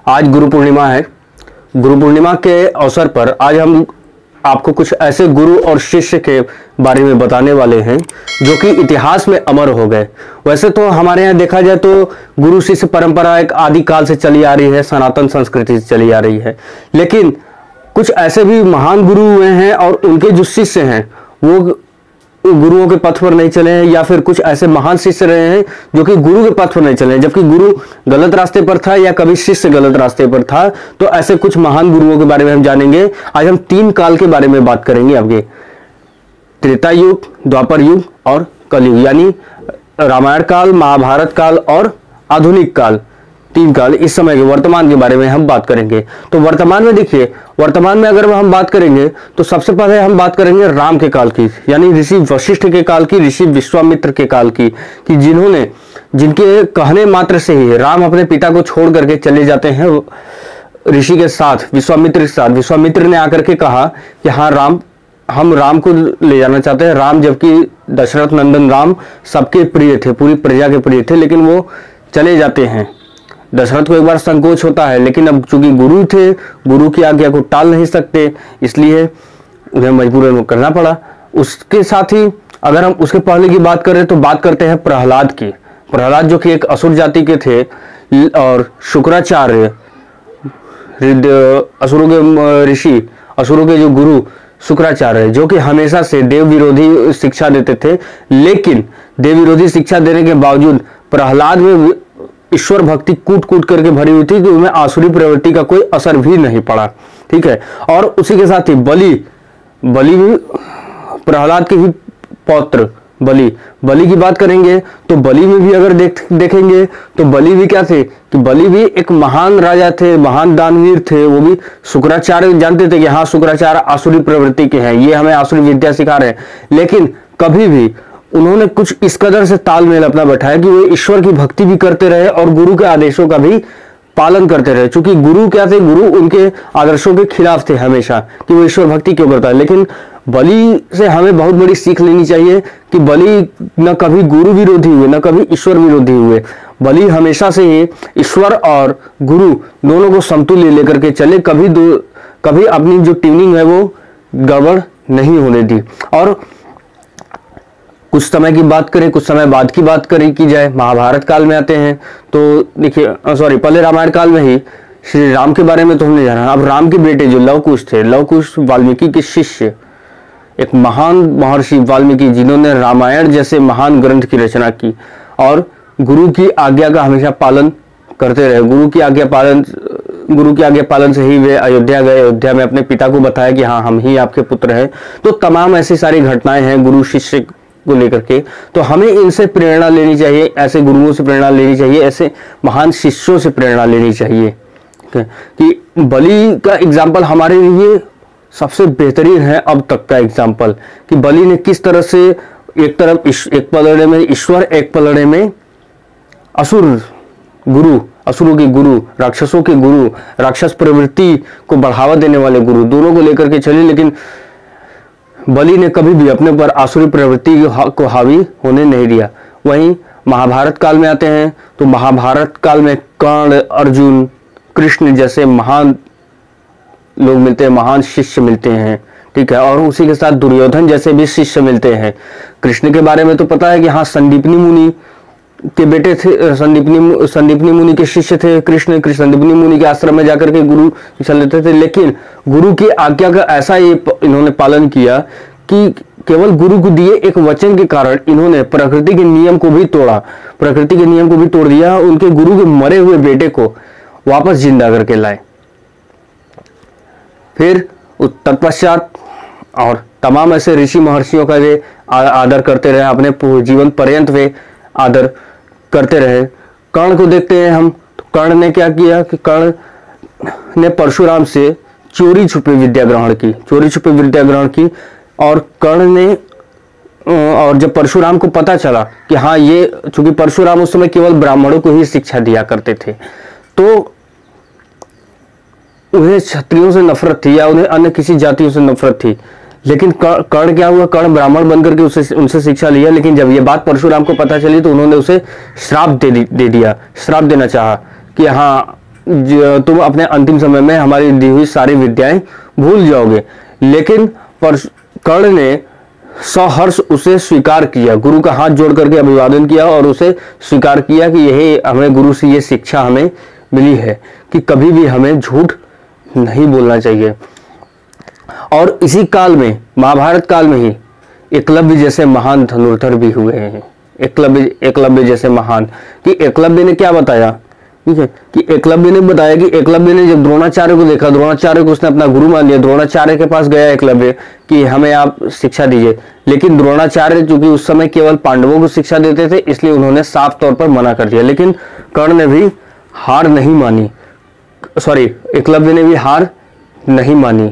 आज गुरु पूर्णिमा है। गुरु पूर्णिमा के अवसर पर आज हम आपको कुछ ऐसे गुरु और शिष्य के बारे में बताने वाले हैं जो कि इतिहास में अमर हो गए। वैसे तो हमारे यहाँ देखा जाए तो गुरु शिष्य परंपरा एक आदिकाल से चली आ रही है, सनातन संस्कृति से चली आ रही है, लेकिन कुछ ऐसे भी महान गुरु हुए हैं और उनके जो शिष्य हैं वो गुरुओं के पथ पर नहीं चले हैं, या फिर कुछ ऐसे महान शिष्य रहे हैं जो कि गुरु के पथ पर नहीं चले हैं, जबकि गुरु गलत रास्ते पर था या कभी शिष्य गलत रास्ते पर था। तो ऐसे कुछ महान गुरुओं के बारे में हम जानेंगे। आज हम 3 काल के बारे में बात करेंगे आपके, त्रेता युग, द्वापर युग और कलयुग, यानी रामायण काल, महाभारत काल और आधुनिक काल। 3 काल, इस समय के वर्तमान के बारे में हम बात करेंगे। तो वर्तमान में देखिए, वर्तमान में अगर हम बात करेंगे तो सबसे पहले हम बात करेंगे राम के काल की, यानी ऋषि वशिष्ठ के काल की, ऋषि विश्वामित्र के काल की, कि जिनके कहने मात्र से ही राम अपने पिता को छोड़ करके चले जाते हैं ऋषि के साथ, विश्वामित्र के साथ। विश्वामित्र ने आकर के कहा कि हाँ राम, हम राम को ले जाना चाहते हैं। राम, जबकि दशरथ नंदन राम सबके प्रिय थे, पूरी प्रजा के प्रिय थे, लेकिन वो चले जाते हैं। दशरथ को एक बार संकोच होता है, लेकिन अब चूंकि गुरु थे, गुरु की आज्ञा को टाल नहीं सकते, इसलिए उन्हें मजबूरन करना पड़ा। उसके साथ ही अगर हम उसके पहले की बात करें तो बात करते हैं प्रहलाद की। प्रहलाद जो कि एक असुर जाति के थे और शुक्राचार्य, असुरों के ऋषि, असुरों के जो गुरु शुक्राचार्य, जो कि हमेशा से देव विरोधी शिक्षा देते थे, लेकिन देव विरोधी शिक्षा देने के बावजूद प्रहलाद में ईश्वर भक्ति कूट कूट करके भरी हुई थी कि उनमें आसुरी प्रवृत्ति का कोई असर भी नहीं पड़ा। ठीक है, और उसी के साथ ही बलि भी प्रहलाद के ही पौत्र बलि की बात करेंगे तो बलि में भी अगर देखेंगे तो बलि भी क्या थे कि बलि भी एक महान राजा थे, महान दानवीर थे। वो भी शुक्राचार्य जानते थे कि हाँ शुक्राचार्य आसुरी प्रवृत्ति के हैं, ये हमें आसुरी विद्या सिखा रहे हैं, लेकिन कभी भी उन्होंने कुछ इस कदर से तालमेल अपना बैठाया कि वो ईश्वर की भक्ति भी करते रहे और गुरु के आदेशों का भी पालन करते रहे। चूंकि गुरु क्या थे, गुरु उनके आदर्शों के खिलाफ थे हमेशा कि वो ईश्वर भक्ति क्यों करता है। लेकिन बलि से हमें बहुत बड़ी सीख लेनी चाहिए कि बलि न कभी गुरु विरोधी हुए, न कभी ईश्वर विरोधी हुए। बलि हमेशा से ही ईश्वर और गुरु दोनों को समतुल्य लेकर के चले, कभी अपनी जो ट्यूनिंग है वो गड़बड़ नहीं होने दी। और कुछ समय की बात करें, कुछ समय बाद की बात की जाए, महाभारत काल में आते हैं तो देखिए, पहले रामायण काल में ही श्री राम के बारे में तो हमने जाना। अब राम के बेटे जो लवकुश थे, लवकुश वाल्मीकि के शिष्य, एक महान महर्षि वाल्मीकि, जिन्होंने रामायण जैसे महान ग्रंथ की रचना की और गुरु की आज्ञा का हमेशा पालन करते रहे। गुरु की आज्ञा पालन से ही वे अयोध्या गए। अयोध्या में अपने पिता को बताया कि हाँ हम ही आपके पुत्र हैं। तो तमाम ऐसी सारी घटनाएं हैं गुरु शिष्य को लेकर के। तो हमें इनसे प्रेरणा लेनी चाहिए, ऐसे गुरुओं से प्रेरणा लेनी चाहिए, ऐसे महान शिष्यों से प्रेरणा लेनी चाहिए। कि बलि का एग्जाम्पल हमारे लिए सबसे बेहतरीन है अब तक का एग्जाम्पल, कि बलि ने किस तरह से एक तरफ एक पलड़े में ईश्वर, एक पलड़े में असुरों के गुरु, राक्षसों के गुरु, राक्षस प्रवृत्ति को बढ़ावा देने वाले गुरु, दोनों को लेकर के चले। लेकिन बलि ने कभी भी अपने पर आसुरी प्रवृत्ति को हावी होने नहीं दिया। वहीं महाभारत काल में आते हैं तो महाभारत काल में कर्ण, अर्जुन, कृष्ण जैसे महान लोग मिलते हैं, महान शिष्य मिलते हैं। ठीक है, और उसी के साथ दुर्योधन जैसे भी शिष्य मिलते हैं। कृष्ण के बारे में तो पता है कि हाँ संदीपनी मुनि के बेटे थे, संदीपनी मुनि के शिष्य थे कृष्ण। संदीपनी मुनि के आश्रम में जाकर के गुरु चल लेते थे, लेकिन गुरु की आज्ञा का ऐसा इन्होंने पालन किया कि केवल गुरु को दिए एक वचन के कारण इन्होंने प्रकृति के नियम को भी तोड़ दिया। उनके गुरु के मरे हुए बेटे को वापस जिंदा करके लाए। फिर तत्पश्चात और तमाम ऐसे ऋषि महर्षियों का वे आदर करते रहे, अपने जीवन पर्यंत वे आदर करते रहे। कर्ण को देखते हैं हम, तो कर्ण ने क्या किया कि कर्ण ने परशुराम से चोरी छुपे विद्या ग्रहण की। और कर्ण ने, और जब परशुराम को पता चला कि हाँ ये, चूंकि परशुराम उस समय केवल ब्राह्मणों को ही शिक्षा दिया करते थे, तो उन्हें क्षत्रियों से नफरत थी या उन्हें अन्य किसी जातियों से नफरत थी। लेकिन कर्ण क्या हुआ, कर्ण ब्राह्मण बनकर के उनसे शिक्षा लिया। लेकिन जब ये बात परशुराम को पता चली तो उन्होंने उसे श्राप दे दिया, श्राप देना चाहा कि हाँ तुम अपने अंतिम समय में हमारी दी हुई सारी विद्याएं भूल जाओगे। लेकिन कर्ण ने सहर्ष उसे स्वीकार किया, गुरु का हाथ जोड़ करके अभिवादन किया और उसे स्वीकार किया कि यही हमें गुरु से ये शिक्षा हमें मिली है कि कभी भी हमें झूठ नहीं बोलना चाहिए। और इसी काल में, महाभारत काल में ही एकलव्य जैसे महान धनुर्धर भी हुए हैं। एकलव्य जैसे महान, कि एकलव्य ने क्या बताया, ठीक है, कि एकलव्य ने बताया कि एकलव्य ने जब द्रोणाचार्य को देखा, द्रोणाचार्य को उसने अपना गुरु मान लिया। द्रोणाचार्य के पास गया एकलव्य कि हमें आप शिक्षा दीजिए, लेकिन द्रोणाचार्य चूंकि उस समय केवल पांडवों को शिक्षा देते थे, इसलिए उन्होंने साफ तौर पर मना कर दिया। लेकिन कर्ण ने भी हार नहीं मानी, एकलव्य ने भी हार नहीं मानी।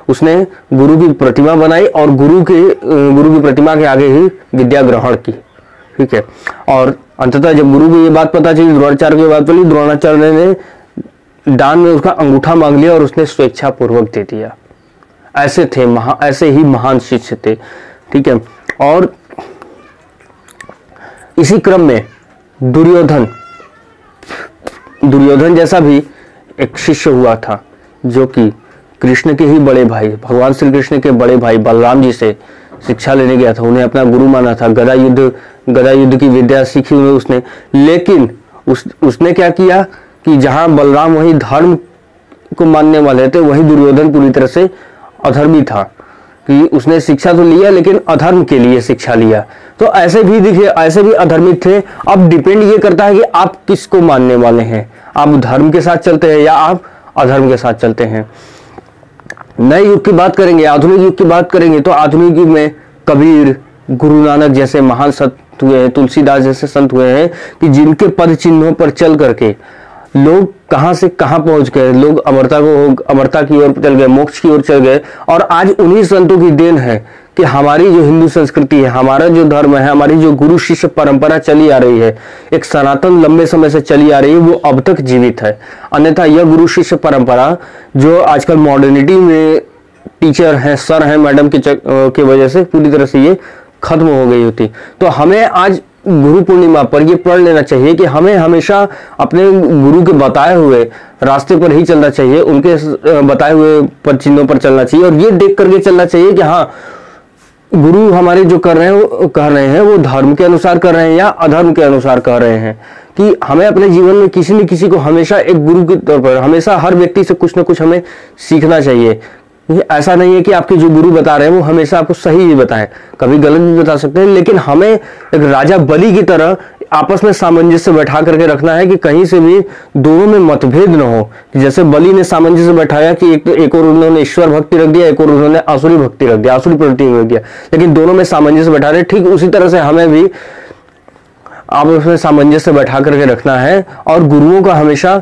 उसने गुरु की प्रतिमा बनाई और गुरु की प्रतिमा के आगे ही विद्या ग्रहण की, ठीक है। और अंततः जब गुरु को ये बात पता चली, द्रोणाचार्य की बात चली, द्रोणाचार्य ने दान में उसका अंगूठा मांग लिया और उसने स्वेच्छा पूर्वक दे दिया। ऐसे ही महान शिष्य थे, ठीक है। और इसी क्रम में दुर्योधन जैसा भी एक शिष्य हुआ था, जो कि कृष्ण के ही बड़े भाई, भगवान श्री कृष्ण के बड़े भाई बलराम जी से शिक्षा लेने गया था। उन्हें अपना गुरु माना था, गदा युद्ध की विद्या सीखी उसने। लेकिन उसने क्या किया कि जहां बलराम वही धर्म को मानने वाले थे, वही दुर्योधन पूरी तरह से अधर्मी था, कि उसने शिक्षा तो लिया लेकिन अधर्म के लिए शिक्षा लिया। तो ऐसे भी अधर्मी थे। अब डिपेंड ये करता है कि आप किसको मानने वाले हैं, आप धर्म के साथ चलते हैं या आप अधर्म के साथ चलते हैं। नए युग की बात करेंगे, आधुनिक युग की बात करेंगे, तो आधुनिक युग में कबीर, गुरु नानक जैसे महान संत हुए हैं, तुलसीदास जैसे संत हुए हैं, कि जिनके पद चिन्हों पर चल करके लोग कहां से कहां पहुंच गए। लोग अमरता की ओर चल गए, मोक्ष की ओर चल गए। और आज उन्हीं संतों की देन है कि हमारी जो हिंदू संस्कृति है, हमारा जो धर्म है, हमारी जो गुरु शिष्य परंपरा चली आ रही है, एक सनातन लंबे समय से चली आ रही है, वो अब तक जीवित है। अन्यथा यह गुरु शिष्य परंपरा जो आजकल मॉडर्निटी में टीचर हैं, सर हैं, मैडम की वजह से पूरी तरह से ये खत्म हो गई होती। तो हमें आज गुरु पूर्णिमा पर ये पढ़ लेना चाहिए कि हमें हमेशा अपने गुरु के बताए हुए रास्ते पर ही चलना चाहिए, उनके बताए हुए पद चिन्हों पर चलना चाहिए। और ये देख करके चलना चाहिए कि हाँ, गुरु हमारे जो कर रहे हैं वो धर्म के अनुसार कर रहे हैं या अधर्म के अनुसार कर रहे हैं। कि हमें अपने जीवन में किसी न किसी को हमेशा एक गुरु के तौर पर, हमेशा हर व्यक्ति से कुछ ना कुछ हमें सीखना चाहिए। ऐसा नहीं है कि आपके जो गुरु बता रहे हैं वो हमेशा आपको सही ही बताएं, कभी गलत भी बता सकते हैं। लेकिन हमें एक राजा बलि की तरह आपस में सामंजस्य बैठा करके रखना है कि कहीं से भी दोनों में मतभेद न हो। जैसे बलि ने सामंजस्य बैठाया कि एक और उन्होंने ईश्वर भक्ति रख दिया, एक और उन्होंने आसुरी भक्ति रख दिया, आसुरी प्रवृत्ति रख दिया, लेकिन दोनों में सामंजस्य बैठा रहे। ठीक उसी तरह से हमें भी आपस में सामंजस्य बैठा करके रखना है और गुरुओं का हमेशा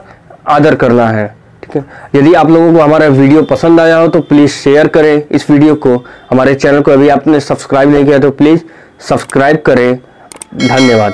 आदर करना है, ठीक है। यदि आप लोगों को हमारा वीडियो पसंद आया हो तो प्लीज शेयर करें इस वीडियो को। हमारे चैनल को अभी आपने सब्सक्राइब नहीं किया तो प्लीज सब्सक्राइब करें। धन्यवाद।